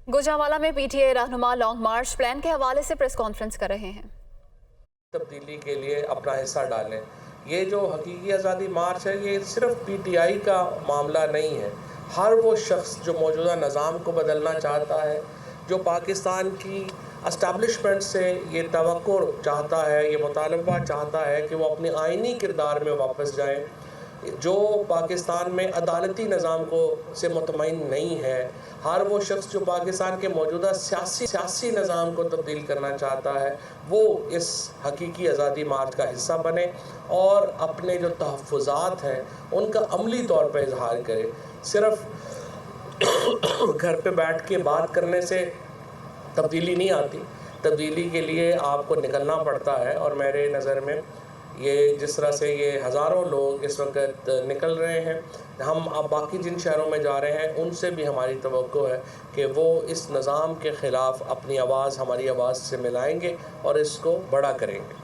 गुजरांवाला में पीटीआई रहनुमा लॉन्ग मार्च प्लान के हवाले से प्रेस कॉन्फ्रेंस कर रहे हैं। तब्दीली के लिए अपना हिस्सा डालें। ये जो हकीकी आज़ादी मार्च है, ये सिर्फ पीटीआई का मामला नहीं है। हर वो शख्स जो मौजूदा निज़ाम को बदलना चाहता है, जो पाकिस्तान की एस्टैब्लिशमेंट से ये तवक्को चाहता है, ये मुतालबा चाहता है कि वो अपने आइनी किरदार में वापस जाएं, जो पाकिस्तान में अदालती निज़ाम को से मुतमईन नहीं है, हर वो शख्स जो पाकिस्तान के मौजूदा सियासी निज़ाम को तब्दील करना चाहता है, वो इस हकीकी आज़ादी मार्च का हिस्सा बने और अपने जो तहफ़्फ़ुज़ात हैं उनका अमली तौर पर इजहार करे। सिर्फ़ घर पे बैठ के बात करने से तब्दीली नहीं आती, तब्दीली के लिए आपको निकलना पड़ता है। और मेरे नज़र में ये जिस तरह से ये हज़ारों लोग इस वक्त निकल रहे हैं, हम अब बाकी जिन शहरों में जा रहे हैं उनसे भी हमारी तवक्को है कि वो इस निज़ाम के ख़िलाफ़ अपनी आवाज़ हमारी आवाज़ से मिलाएंगे और इसको बड़ा करेंगे।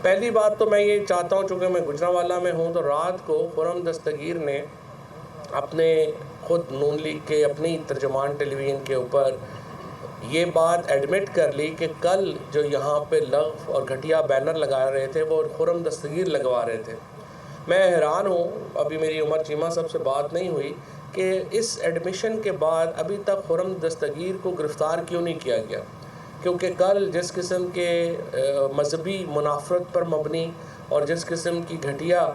पहली बात तो मैं ये चाहता हूँ, चूँकि मैं गुजरांवाला में हूँ, तो रात को खुर्रम दस्तगीर ने अपने ख़ुद नून लीग के अपनी तर्जुमान टेलीविज़न के ऊपर ये बात एडमिट कर ली कि कल जो यहाँ पे लग़्व और घटिया बैनर लगा रहे थे वो खुर्रम दस्तगीर लगवा रहे थे। मैं हैरान हूँ, अभी मेरी उमर चीमा साहब से बात नहीं हुई कि इस एडमिशन के बाद अभी तक खुर्रम दस्तगीर को गिरफ़्तार क्यों नहीं किया गया, क्योंकि कल जिस किस्म के मजहबी मुनाफरत पर मबनी और जिस किस्म की घटिया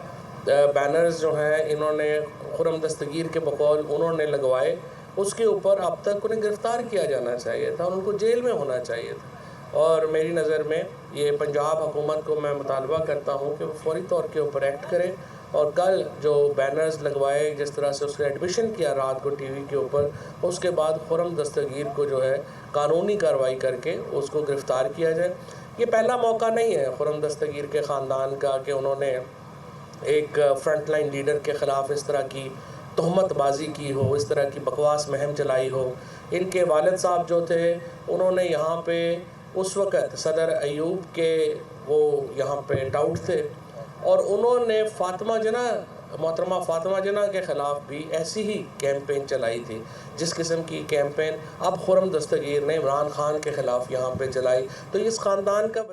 बैनर्स जो हैं इन्होंने खुर्रम दस्तगीर के बकौल उन्होंने लगवाए, उसके ऊपर अब तक उन्हें गिरफ़्तार किया जाना चाहिए था और उनको जेल में होना चाहिए था। और मेरी नज़र में ये पंजाब हुकूमत को मैं मुतालबा करता हूँ कि वो फौरी तौर के ऊपर एक्ट करें और कल जो बैनर्स लगवाए, जिस तरह से उसका एडमिशन किया रात को टीवी के ऊपर, उसके बाद खुर्रम दस्तगीर को जो है कानूनी कार्रवाई करके उसको गिरफ़्तार किया जाए। ये पहला मौका नहीं है खुर्रम दस्तगीर के ख़ानदान का कि उन्होंने एक फ्रंट लाइन लीडर के ख़िलाफ़ इस तरह की तहमतबाजी की हो, इस तरह की बकवास मुहिम चलाई हो। इनके वालिद साहब जो थे उन्होंने यहाँ पे उस वक़्त सदर अयूब के वो यहाँ पे टाउट थे और उन्होंने मोहतरमा फ़ातिमा जिन्ना के ख़िलाफ़ भी ऐसी ही कैंपेन चलाई थी, जिस किस्म की कैंपेन अब खुर्रम दस्तगीर ने इमरान खान के ख़िलाफ़ यहाँ पे चलाई। तो इस ख़ानदान का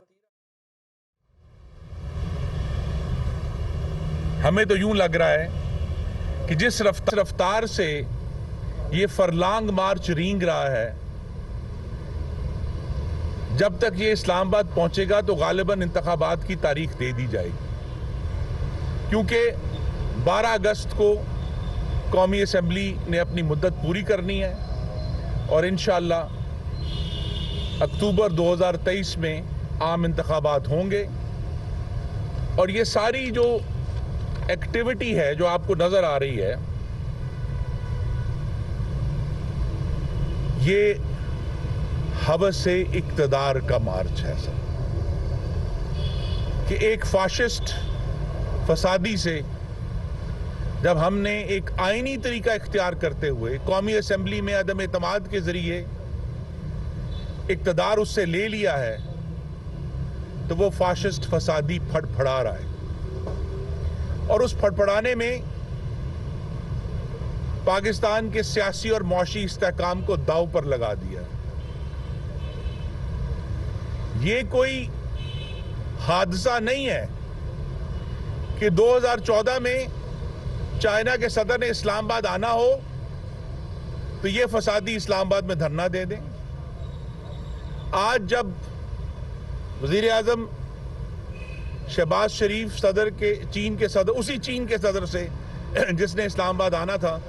हमें तो यूँ लग रहा है कि जिस रफ्तार से ये फरलांग मार्च रींग रहा है, जब तक ये इस्लामाबाद पहुंचेगा तो गालिबन इंतखाबात की तारीख दे दी जाएगी, क्योंकि 12 अगस्त को कौमी असम्बली ने अपनी मुद्दत पूरी करनी है और इंशाअल्लाह अक्टूबर 2023 में आम इंतखाबात होंगे। और ये सारी जो एक्टिविटी है जो आपको नजर आ रही है, ये हवस इक्तदार का मार्च है सर, कि एक फाशिस्ट फसादी से जब हमने एक आईनी तरीका इख्तियार करते हुए कौमी असेंबली में अदम एतमाद के जरिए इक्तदार उससे ले लिया है, तो वो फाशिस्ट फसादी फड़फड़ा रहा है और उस फड़फड़ाने में पाकिस्तान के सियासी और मौशी इस्तेहकाम को दांव पर लगा दिया। ये कोई हादसा नहीं है कि 2014 में चाइना के सदर ने इस्लामाबाद आना हो तो ये फसादी इस्लामाबाद में धरना दे दें। आज जब वजीर आजम शहबाज शरीफ सदर के उसी चीन के सदर से जिसने इस्लामाबाद आना था,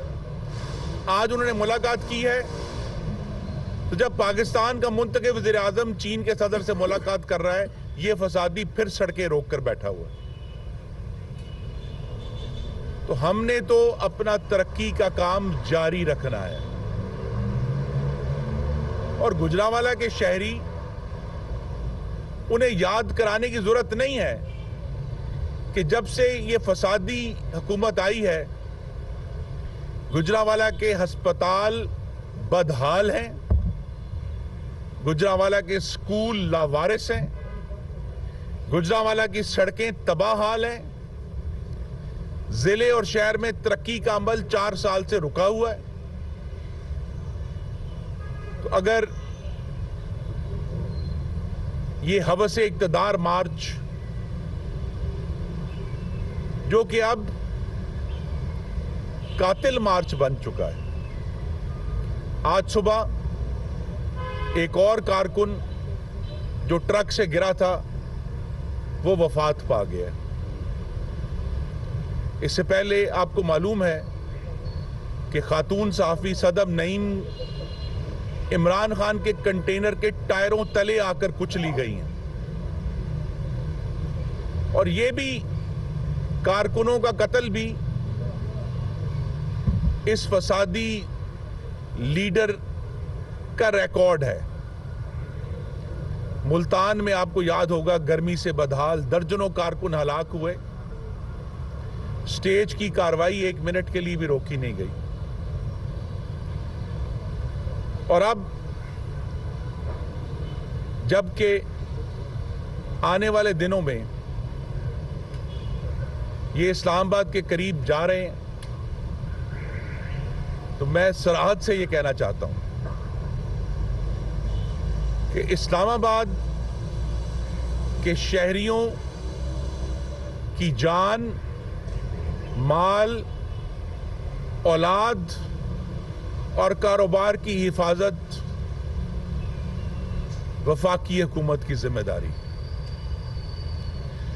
आज उन्होंने मुलाकात की है, तो जब पाकिस्तान का मुंतखब वजीर आजम चीन के सदर से मुलाकात कर रहा है, ये फसादी फिर सड़कें रोक कर बैठा हुआ है। तो हमने तो अपना तरक्की का काम जारी रखना है और गुजरांवाला के शहरी, उन्हें याद कराने की जरूरत नहीं है कि जब से ये फसादी हुकूमत आई है, गुजरांवाला के अस्पताल बदहाल हैं, गुजरांवाला के स्कूल लावारिस हैं, गुजरांवाला की सड़कें तबाहाल हैं, जिले और शहर में तरक्की का अमल 4 साल से रुका हुआ है। अगर ये हवस इक़्तिदार मार्च, जो कि अब कातिल मार्च बन चुका है, आज सुबह एक और कारकुन जो ट्रक से गिरा था वो वफात पा गया। इससे पहले आपको मालूम है कि खातून सहाफ़ी सदम नईम इमरान खान के कंटेनर के टायरों तले आकर कुचली गई हैं, और ये भी कारकुनों का कत्ल भी इस फसादी लीडर का रिकॉर्ड है। मुल्तान में आपको याद होगा, गर्मी से बदहाल दर्जनों कारकुन हलाक हुए, स्टेज की कार्रवाई 1 मिनट के लिए भी रोकी नहीं गई। और अब जबकि आने वाले दिनों में ये इस्लामाबाद के करीब जा रहे हैं, तो मैं सराहत से ये कहना चाहता हूं कि इस्लामाबाद के शहरियों की जान, माल, औलाद और कारोबार की हिफाजत वफाकी हुकूमत की जिम्मेदारी।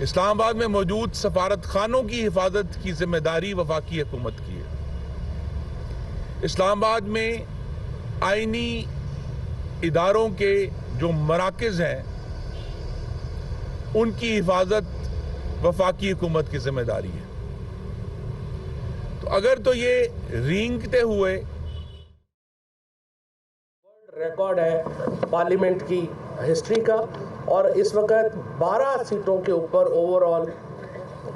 इस्लामाबाद में मौजूद सफारत खानों की हिफाजत की जिम्मेदारी वफाकी हुकूमत की है। इस्लामाबाद में आईनी इदारों के जो मराकज़ हैं उनकी हिफाजत वफाकी हुकूमत की जिम्मेदारी है। तो अगर तो ये रेंगते हुए रिकॉर्ड है पार्लियामेंट की हिस्ट्री का, और इस वक्त 12 सीटों के ऊपर ओवरऑल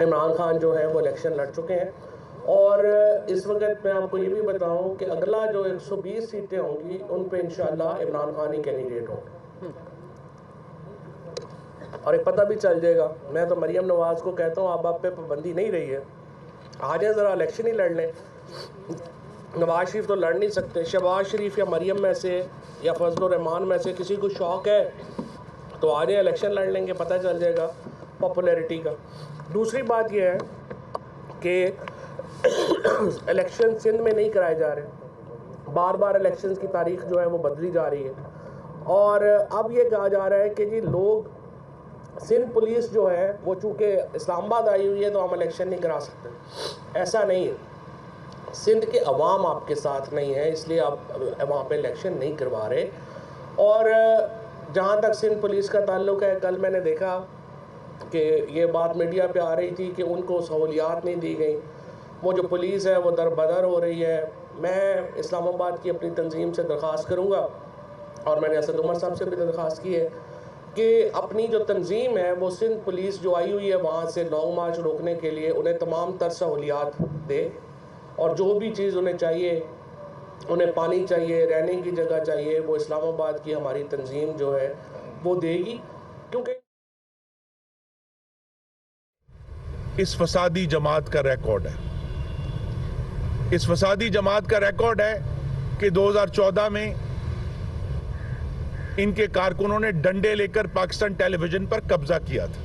इमरान खान जो है वो इलेक्शन लड़ चुके हैं। और इस वक्त मैं आपको ये भी बताऊं कि अगला जो 120 सीटें होंगी उन पे इंशाल्लाह इमरान खान ही कैंडिडेट होंगे। और एक पता भी चल जाएगा, मैं तो मरियम नवाज को कहता हूँ आप पे पाबंदी नहीं रही है, आ जाए ज़रा इलेक्शन ही लड़ लें। नवाज शरीफ तो लड़ नहीं सकते, शहबाज शरीफ या मरियम में से या फजल रहमान में से किसी को शौक़ है तो आ जाए इलेक्शन लड़ लेंगे, पता चल जाएगा पॉपुलैरिटी का। दूसरी बात यह है कि इलेक्शन सिंध में नहीं कराए जा रहे, बार बार इलेक्शन की तारीख जो है वो बदली जा रही है। और अब ये कहा जा रहा है कि जी लोग, सिंध पुलिस जो है वो चूँकि इस्लामाबाद आई हुई है तो हम इलेक्शन नहीं करा सकते। ऐसा नहीं है, सिंध के अवाम आपके साथ नहीं है, इसलिए आप वहाँ पे इलेक्शन नहीं करवा रहे। और जहाँ तक सिंध पुलिस का ताल्लुक है, कल मैंने देखा कि ये बात मीडिया पे आ रही थी कि उनको सहूलियात नहीं दी गई, वो जो पुलिस है वो दरबदर हो रही है। मैं इस्लामाबाद की अपनी तंजीम से दरख्वास्त करूँगा, और मैंने असद उमर साहब से भी दरख्वास्त की है कि अपनी जो तंजीम है वो सिंध पुलिस जो आई हुई है वहाँ से लॉन्ग मार्च रोकने के लिए उन्हें तमाम तर सहूलियात दे, और जो भी चीज़ उन्हें चाहिए, उन्हें पानी चाहिए, रहने की जगह चाहिए, वो इस्लामाबाद की हमारी तंजीम जो है वो देगी। क्योंकि इस फसादी जमात का रिकॉर्ड है, इस फसादी जमात का रिकॉर्ड है कि 2014 में इनके कारकुनों ने डंडे लेकर पाकिस्तान टेलीविजन पर कब्जा किया था।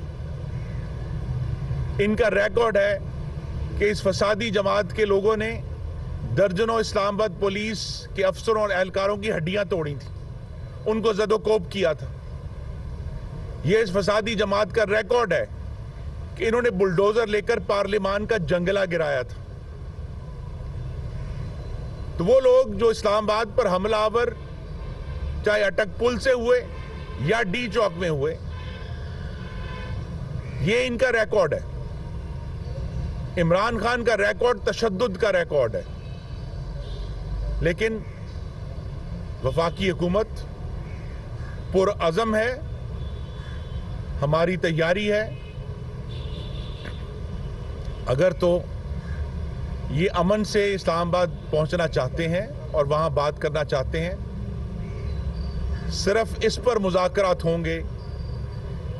इनका रिकॉर्ड है कि इस फसादी जमात के लोगों ने दर्जनों इस्लामाबाद पुलिस के अफसरों और एहलकारों की हड्डियां तोड़ी थी, उनको जदोकोब किया था। यह इस फसादी जमात का रिकॉर्ड है कि इन्होंने बुलडोजर लेकर पार्लियामान का जंगला गिराया था। तो वो लोग जो इस्लामाबाद पर हमलावर चाहे अटक पुल से हुए या डी चौक में हुए, ये इनका रिकॉर्ड है। इमरान खान का रिकॉर्ड तशद्दुद का रिकॉर्ड है, लेकिन वफाकी हुकूमत पुरअज़म है, हमारी तैयारी है। अगर तो ये अमन से इस्लामाबाद पहुंचना चाहते हैं और वहां बात करना चाहते हैं, सिर्फ इस पर मुज़ाकरात होंगे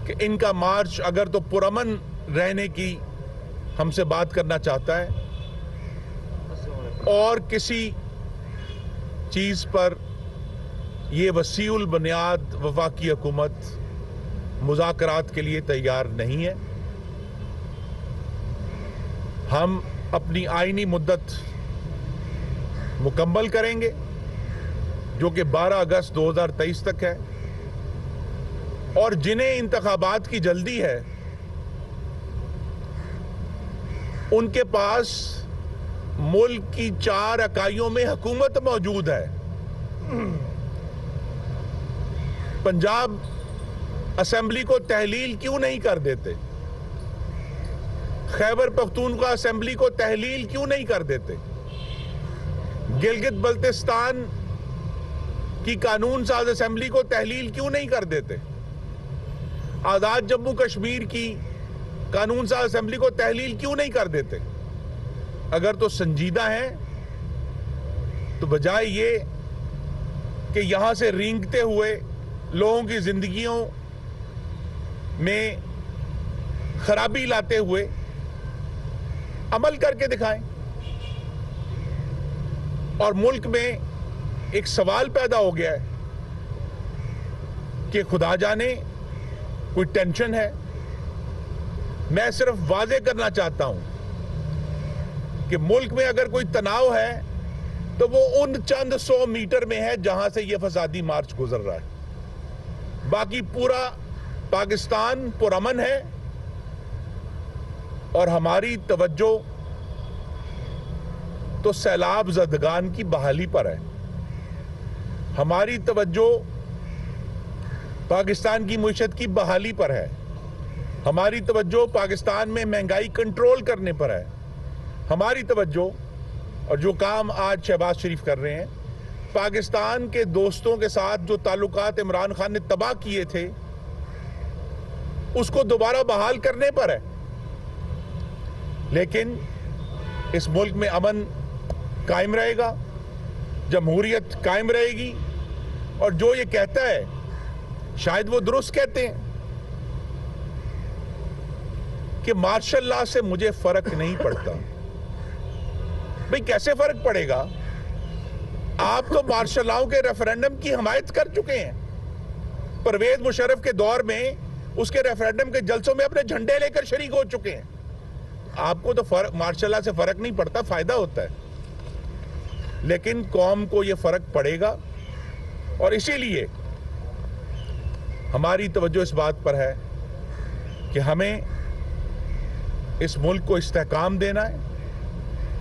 कि इनका मार्च अगर तो पुरअमन रहने की हमसे बात करना चाहता है और किसी चीज पर ये वसीउल बुनियाद वफाकी हुकूमत मुज़ाकरात के लिए तैयार नहीं है। हम अपनी आईनी मुद्दत मुकम्मल करेंगे जो कि 12 अगस्त 2023 तक है, और जिन्हें इंतखाबात की जल्दी है उनके पास मुल्क की 4 इकाइयों में हुकूमत मौजूद है। पंजाब असेंबली को तहलील क्यों नहीं कर देते? खैबर पख्तूनख्वा असेंबली को तहलील क्यों नहीं कर देते? गिलगित बल्तिस्तान की कानून साज असेंबली को तहलील क्यों नहीं कर देते? आजाद जम्मू कश्मीर की कानून साज असेंबली को तहलील क्यों नहीं कर देते? अगर तो संजीदा है तो बजाय ये कि यहां से रेंगते हुए लोगों की जिंदगियों में खराबी लाते हुए अमल करके दिखाएं। और मुल्क में एक सवाल पैदा हो गया है कि खुदा जाने कोई टेंशन है। मैं सिर्फ वाजे करना चाहता हूं कि मुल्क में अगर कोई तनाव है तो वो उन चंद 100 मीटर में है जहां से ये फसादी मार्च गुजर रहा है। बाकी पूरा पाकिस्तान पुरअमन है और हमारी तवज्जो तो सैलाब ज़दगान की बहाली पर है। हमारी तवज्जो पाकिस्तान की मुईशत की बहाली पर है। हमारी तवज्जो पाकिस्तान में महंगाई कंट्रोल करने पर है। हमारी तवज्जो और जो काम आज शहबाज शरीफ कर रहे हैं, पाकिस्तान के दोस्तों के साथ जो ताल्लुकात इमरान खान ने तबाह किए थे उसको दोबारा बहाल करने पर है। लेकिन इस मुल्क में अमन कायम रहेगा, जमहूरियत कायम रहेगी। और जो ये कहता है, शायद वो दुरुस्त कहते हैं कि मार्शल लॉ से मुझे फर्क नहीं पड़ता। भाई कैसे फर्क पड़ेगा? आप तो मार्शल लॉ के रेफरेंडम की हिमायत कर चुके हैं। परवेज मुशर्रफ के दौर में उसके रेफरेंडम के जलसों में अपने झंडे लेकर शरीक हो चुके हैं। आपको तो फर्क मार्शल लॉ से फर्क नहीं पड़ता, फायदा होता है। लेकिन कौम को यह फर्क पड़ेगा और इसीलिए हमारी तवज्जो इस बात पर है कि हमें इस मुल्क को इस्तेहकाम देना है,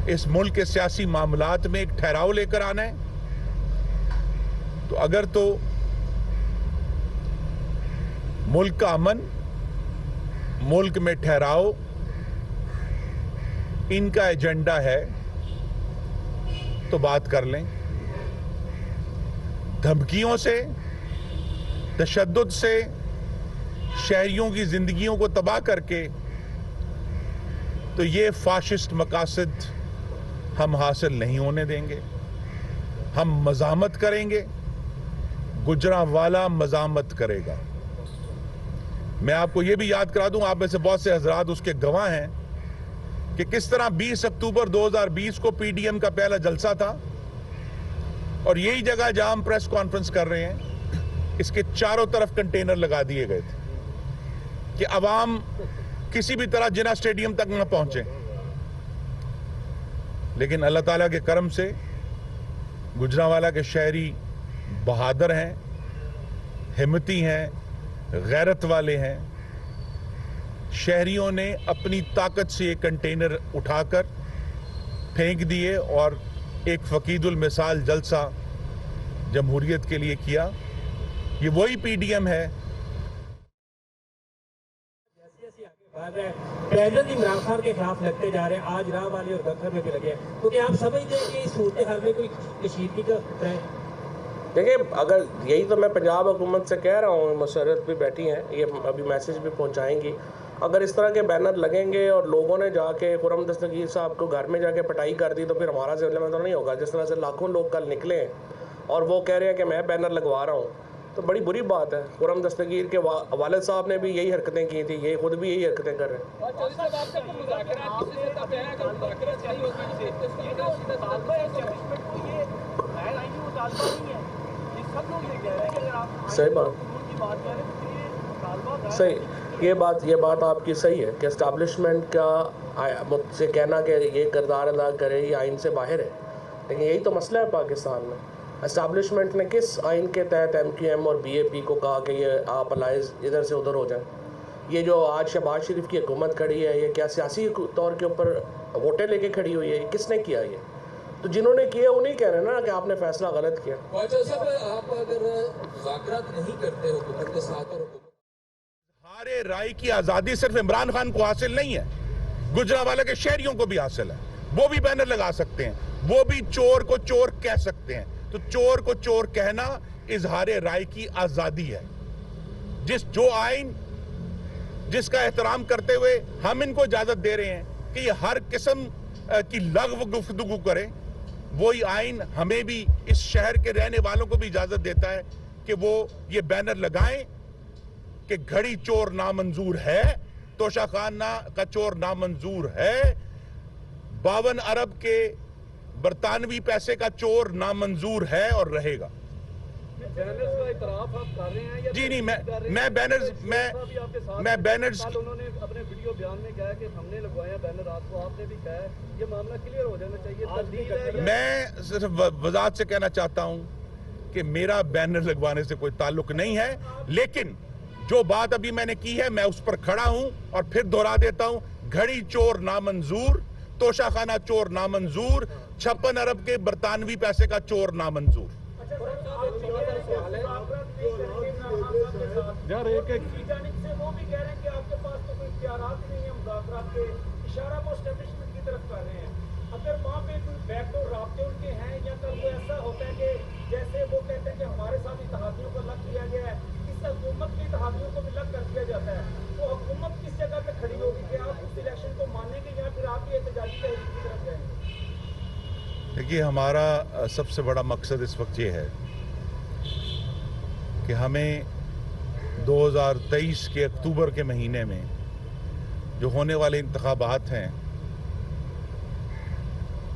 इस मुल्क के सियासी मामलात में एक ठहराव लेकर आना है। तो अगर तो मुल्क का अमन, मुल्क में ठहराव इनका एजेंडा है तो बात कर लें। धमकियों से, तशद्दुद से शहरियों की जिंदगियों को तबाह करके तो ये फाशिस्ट मकासद हम हासिल नहीं होने देंगे। हम मज़ामत करेंगे, गुजरांवाला मज़ामत करेगा। मैं आपको ये भी याद करा दूं, आप में से बहुत से हजरात उसके गवाह हैं कि किस तरह 20 अक्टूबर 2020 को पीडीएम का पहला जलसा था और यही जगह जहां हम प्रेस कॉन्फ्रेंस कर रहे हैं, इसके चारों तरफ कंटेनर लगा दिए गए थे कि अवाम किसी भी तरह जिना स्टेडियम तक न पहुंचे। लेकिन अल्लाह ताला के करम से गुजरांवाला के शहरी बहादुर हैं, हिम्मती हैं, गैरत वाले हैं। शहरियों ने अपनी ताकत से ये कंटेनर उठाकर फेंक दिए और एक फकीदुल मिसाल जलसा जमहूरियत के लिए किया। ये वही पीडीएम है। पैदल इमरान खान के खिलाफ लगते जा रहे हैं, आज राह वाले और गखर में भी लगे हैं। तो क्या आप समझते हैं कि इस सूरत हाल में कोई कशीदगी का खतरा है? देखिए, अगर यही तो मैं पंजाब हुकूमत से कह रहा हूँ, मुशर्रफ भी बैठी हैं, ये अभी मैसेज भी पहुँचाएंगी। अगर इस तरह के बैनर लगेंगे और लोगों ने जाके खुर्रम दस्तगीर साहब को घर में जाके पिटाई कर दी तो फिर हमारा ज़िले में तो नहीं होगा। जिस तरह से लाखों लोग कल निकले हैं और वो कह रहे हैं कि मैं बैनर लगवा रहा हूँ, तो बड़ी बुरी बात है। खुर्रम दस्तगीर के वालिद साहब ने भी यही हरकतें की थी, ये खुद भी यही हरकतें कर रहे हैं। सही बात, सही, ये बात आपकी सही है कि एस्टैब्लिशमेंट का मुझसे कहना कि ये किरदार अदा करे ये आइन से बाहर है, लेकिन यही तो मसला है पाकिस्तान में। एस्टैब्लिशमेंट ने किस आइन के तहत MQM और BAP को कहा कि ये आप अलाइज इधर से उधर हो जाएं? ये जो आज शहबाज शरीफ की हुकूमत खड़ी है, ये क्या सियासी तौर के ऊपर वोटें लेके खड़ी हुई है? किसने किया ये? तो जिन्होंने किया वो नहीं कह रहे ना कि आपने फैसला गलत किया। आप अगर मुज़ाकरात नहीं करते हुकूमत के साथ और हमारे राय की आजादी सिर्फ इमरान खान को हासिल नहीं है, गुजरांवाला के शहरियों को भी हासिल है। वो भी बैनर लगा सकते हैं, वो भी चोर को चोर कह सकते हैं। तो चोर को चोर कहना इजहार राय की आजादी है। जो आइन जिसका एहतराम करते हुए हम इनको इजाजत दे रहे हैं कि ये हर किस्म की लग़्व गुफ्तगू करें, वही आइन हमें भी इस शहर के रहने वालों को भी इजाजत देता है कि वो ये बैनर लगाएं कि घड़ी चोर नामंजूर है, तोशाखाना का चोर नामंजूर है, 52 अरब के बरतानवी पैसे का चोर नामंजूर है और रहेगा। बैनर्स का इतराफ आप कर रहे हैं या जी नहीं, मैं बैनर्स उन्होंने अपने वीडियो बयान में कहा कि हमने लगवाया बैनर, आपको आपने भी कहा ये मामला क्लियर हो जाना चाहिए। तब्दील है मैं सिर्फ वजाहत से कहना चाहता हूं कि मेरा बैनर लगवाने से कोई ताल्लुक नहीं है, लेकिन जो बात अभी मैंने की है मैं उस पर खड़ा हूं और फिर दोहरा देता हूं, घड़ी चोर नामंजूर, तोशाखाना चोर नामंजूर, 56 अरब के बरतानवी पैसे का चोर नामंजूर। यार एक वो भी कह रहे हैं कि आपके पास तो कोई इख्तियारात नहीं है मुज़ाकरात के, इशारा वो एस्टेब्लिशमेंट की तरफ कर रहे हैं। अगर वहाँ पे कोई बैकडोर राब्ते उनके हैं या कल वो ऐसा होता है कि जैसे वो कहते हैं कि हमारे साथ इत्तेहादियों को अलग किया गया है, इस हुकूमत के इत्तेहादियों को भी अलग कर दिया जाता है, तो हुकूमत किस जगह पे खड़ी होगी कि आप उस इलेक्शन को मानेंगे या फिर आप ये एहतजाजी तहरीक की तरफ जाएंगे? देखिए, हमारा सबसे बड़ा मकसद इस वक्त ये है कि हमें 2023 के अक्टूबर के महीने में जो होने वाले इंतखाबात हैं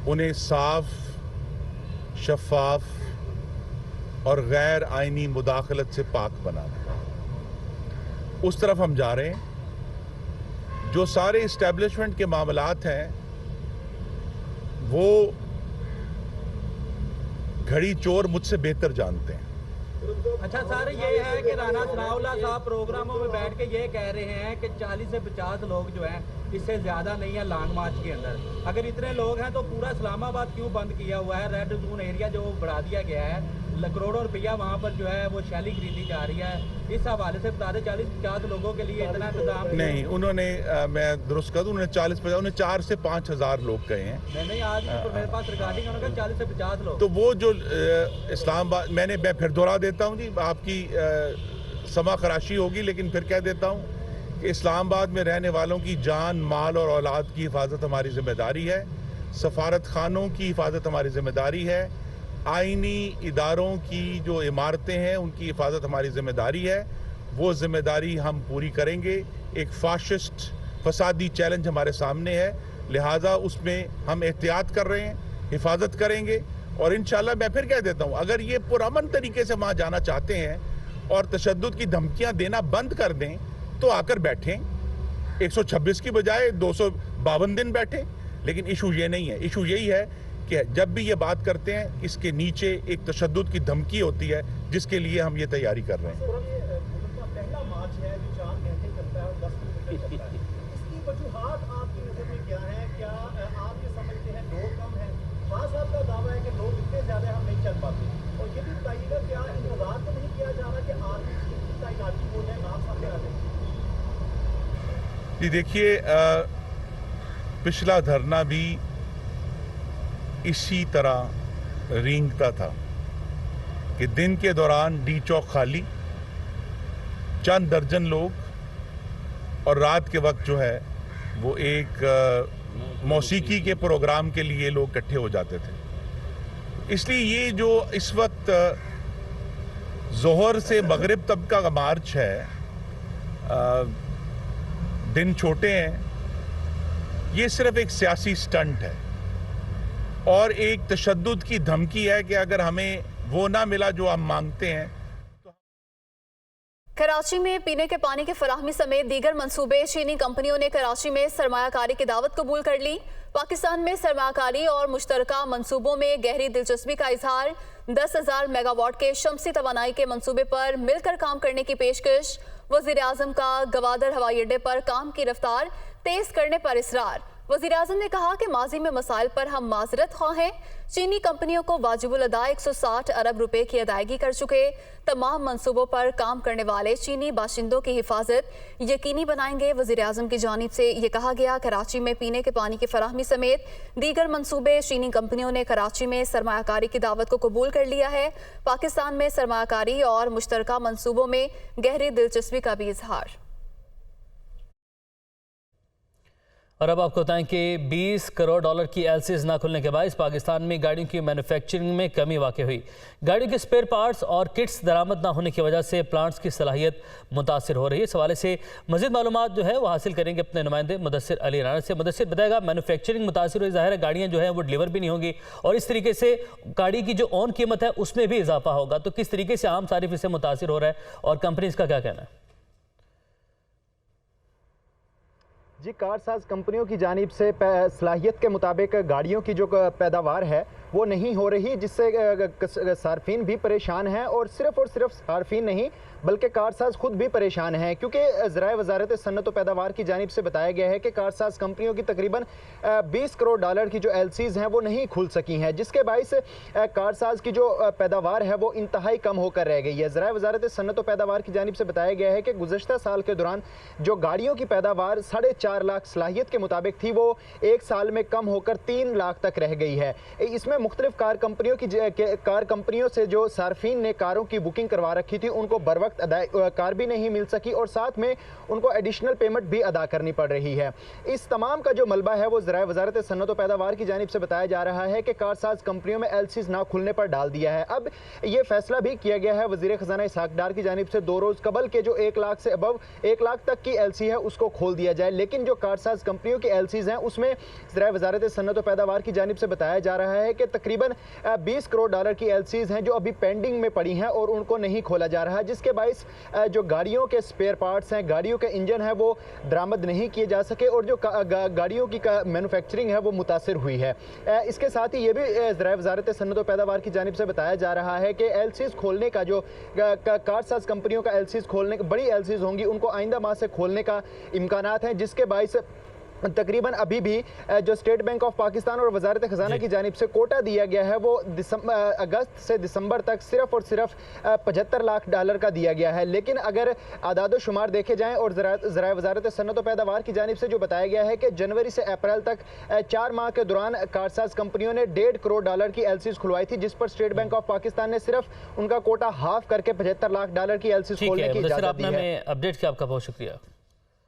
उन्हें साफ, शफाफ और गैर आइनी मुदाखलत से पाक बनाना, उस तरफ हम जा रहे हैं। जो सारे इस्टेब्लिशमेंट के मामलात हैं वो घड़ी चोर मुझसे बेहतर जानते हैं। अच्छा सर, ये है कि राना सनाउल्लाह साहब प्रोग्रामों में बैठ के ये कह रहे हैं कि 40 से 50 लोग जो हैं, इससे ज़्यादा नहीं है लॉन्ग मार्च के अंदर। अगर इतने लोग हैं तो पूरा इस्लामाबाद क्यों बंद किया हुआ है? रेड जोन एरिया जो बढ़ा दिया गया है, करोड़ों रुपया वहाँ पर जो है वो शैली खरीदी जा रही है। इस हवाले से बता दें 40-50 लोगों के लिए इतना इंतजाम नहीं, उन्होंने मैं दुरुस्त कर दूं, उन्होंने 40-50, उन्हें 4 से 5 हज़ार लोग कहे हैं। नहीं, आज मेरे पास रिकॉर्डिंग उन्होंने कहा 40 से 50 लोग। तो वो जो इस्लामाबाद, मैं फिर दोहरा देता हूँ जी, आपकी समा खराशी होगी, लेकिन फिर कह देता हूँ कि इस्लामाबाद में रहने वालों की जान, माल और औलाद की हिफाजत हमारी जिम्मेदारी है। सफारत खानों की हिफाजत हमारी जिम्मेदारी है। आइनी इदारों की जो इमारतें हैं उनकी हिफाजत हमारी जिम्मेदारी है। वो जिम्मेदारी हम पूरी करेंगे। एक फाशिस्ट फसादी चैलेंज हमारे सामने है, लिहाजा उसमें हम एहतियात कर रहे हैं, हिफाजत करेंगे। और इंशाल्लाह मैं फिर कह देता हूँ, अगर ये पुरअमन तरीके से वहाँ जाना चाहते हैं और तशद्दुद की धमकियाँ देना बंद कर दें तो आकर बैठें, 126 की बजाय 252 दिन बैठें। लेकिन इशू ये नहीं है, इशू यही है कि जब भी ये बात करते हैं इसके नीचे एक तशद्दुद की धमकी होती है, जिसके लिए हम ये तैयारी कर रहे हैं। पहला मार्च है जो 4 घंटे चलता है और 10 किलोमीटर चलता है, इसकी वजूहात आपकी नज़र में क्या है? क्या आप ये समझते हैं लोग कम हैं? खास आपका दावा है कि लोग इतने ज़्यादा हम नहीं चल पाते, और ये भी बताइएगा क्या इंतजार तो नहीं किया जा रहा कि आर्मी की तैनाती हो जाए, नाम सामने आ जाए? जी देखिए, पिछला धरना भी इसी तरह रेंगता था कि दिन के दौरान डी चौक खाली, चंद दर्जन लोग, और रात के वक्त जो है वो एक मौसीकी के प्रोग्राम के लिए लोग इकट्ठे हो जाते थे। इसलिए ये जो इस वक्त जोहर से मगरिब तक का मार्च है, दिन छोटे हैं, ये सिर्फ एक सियासी स्टंट है और एक तशद्दुद की धमकी है कि अगर हमें वो ना मिला जो हम मांगते हैं कराची में पीने के पानी की फराहमी समेत दीगर मंसूबे चीनी कंपनियों ने कराची में सरमायाकारी की दावत कबूल कर ली। पाकिस्तान में सरमायाकारी और मुश्तरका मंसूबों में गहरी दिलचस्पी का इजहार। 10,000 मेगावाट के शमसी तवानाई के मंसूबे पर मिलकर काम करने की पेशकश। वजीर आजम का गवादर हवाई अड्डे पर काम की रफ्तार तेज करने पर इसरार। वजीर आजम ने कहा कि माजी में मसाइल पर हम माजरत ख्वाह हैं। चीनी कंपनियों को वाजिबुल अदा 160 अरब रुपए की अदायगी कर चुके। तमाम मंसूबों पर काम करने वाले चीनी बाशिंदों की हिफाजत यकीनी बनाएंगे। वजीर आजम की जानिब से ये कहा गया। कराची में पीने के पानी की फराहमी समेत दीगर मंसूबे चीनी कंपनियों ने कराची में सरमायाकारी की दावत को कबूल कर लिया है। पाकिस्तान में सरमायाकारी और मुश्तरका मंसूबों में गहरी दिलचस्पी का भी इजहार। और अब आपको बताएं कि 20 करोड़ डॉलर की एलसीज ना खुलने के बायस पाकिस्तान में गाड़ियों की मैन्युफैक्चरिंग में कमी वाक़ हुई। गाड़ियों के स्पेयर पार्ट्स और किट्स दरामद ना होने की वजह से प्लांट्स की सलाहियत मुतासिर हो रही है। इस हवाले से मज़ीद मालूमात जो है वो हासिल करेंगे अपने नुमाइंदे मुदस्सिर अली राना से। मुदस्सिर बताएगा, मैन्युफैक्चरिंग मुतासिर हुई, ज़ाहिर है गाड़ियाँ जो हैं वो डिलीवर भी नहीं होंगी और इस तरीके से गाड़ी की जो ऑन कीमत है उसमें भी इजाफा होगा। तो किस तरीके से आम सारिफ इससे मुतासिर हो रहा है और कंपनीज़ का क्या कहना है? जी, कारसाज कंपनियों की जानिब से सलाहियत के मुताबिक गाड़ियों की जो पैदावार है वो नहीं हो रही, जिससे सार्फिन भी परेशान हैं और सिर्फ सार्फिन नहीं बल्कि कारसाज खुद भी परेशान हैं, क्योंकि ज़राए वजारत सन्नत व पैदावार की जानिब से बताया गया है कि कारसाज कंपनियों की तकरीबन 20 करोड़ डॉलर की जो एलसीज हैं वो नहीं खुल सकी हैं, जिसके बाइस कारसाज की जो पैदावार है वो इंतहाई कम होकर रह गई है। ज़राए वजारत सन्नत व पैदावार की जानिब से बताया गया है कि गुज़श्ता साल के दौरान जो गाड़ियों की पैदावार 4.5 लाख सलाहियत के मुताबिक थी वो एक साल में कम होकर 3 लाख तक रह गई है। इसमें मुख्तलिफ कार कंपनियों से जो सार्फिन ने कारों की बुकिंग करवा रखी थी उनको बर वक्त कार भी नहीं मिल सकी और साथ में उनको एडिशनल पेमेंट भी अदा करनी पड़ रही है। इस तमाम का जो मलबा है वो ज़राए वजारत सन्नत व पैदावार की जानिब से बताया जा रहा है कि कारसाज कंपनियों में एलसीज ना खुलने पर डाल दिया है। अब ये फैसला भी किया गया है वज़ीर ख़ज़ाना इसहाक़ डार की जानिब से 2 रोज़ कबल के जो 1 लाख से अबव 1 लाख तक की एलसी है उसको खोल दिया जाए, लेकिन जो कारसाज कंपनियों की एलसीज हैं उसमें ज़राए वजारत सन्नत व पैदावार की जानिब से बताया जा रहा है कि तकरीबन 20 करोड़ डॉलर की एलसीज हैं जो अभी पेंडिंग में पड़ी हैं और उनको नहीं खोला जा रहा, जिसके बाइस जो गाड़ियों के स्पेयर पार्ट्स हैं, गाड़ियों के इंजन है वो दरामद नहीं किए जा सके और जो गाड़ियों की मैन्युफैक्चरिंग है वो मुतासिर हुई है। इसके साथ ही ये भी ज़राए वजारत सन्नत व पैदावार की जानिब से बताया जा रहा है कि एलसीज खोलने का जो कारसाज कंपनियों का एलसीज खोलने बड़ी एलसीज होंगी उनको आइंदा माह से खोलने का इम्कानात हैं, जिसके बाइस तकरीबन अभी भी जो स्टेट बैंक ऑफ पाकिस्तान और वजारत ख़जाना की जानिब से कोटा दिया गया है वो अगस्त से दिसंबर तक सिर्फ और सिर्फ 75 लाख डॉलर का दिया गया है। लेकिन अगर आदाद शुमार देखे जाएं और ज़राए वजारत सन्नत व पैदावार की जानिब से जो बताया गया है कि जनवरी से अप्रैल तक 4 माह के दौरान कारसाज कंपनियों ने 1.5 करोड़ डॉलर की एलसीज खुलवाई थी, जिस पर स्टेट बैंक ऑफ पाकिस्तान ने सिर्फ उनका कोटा हाफ करके 75 लाख डॉलर की एलसीज खोलने की इजाज़त दी है। अपडेट किया, आपका बहुत शुक्रिया।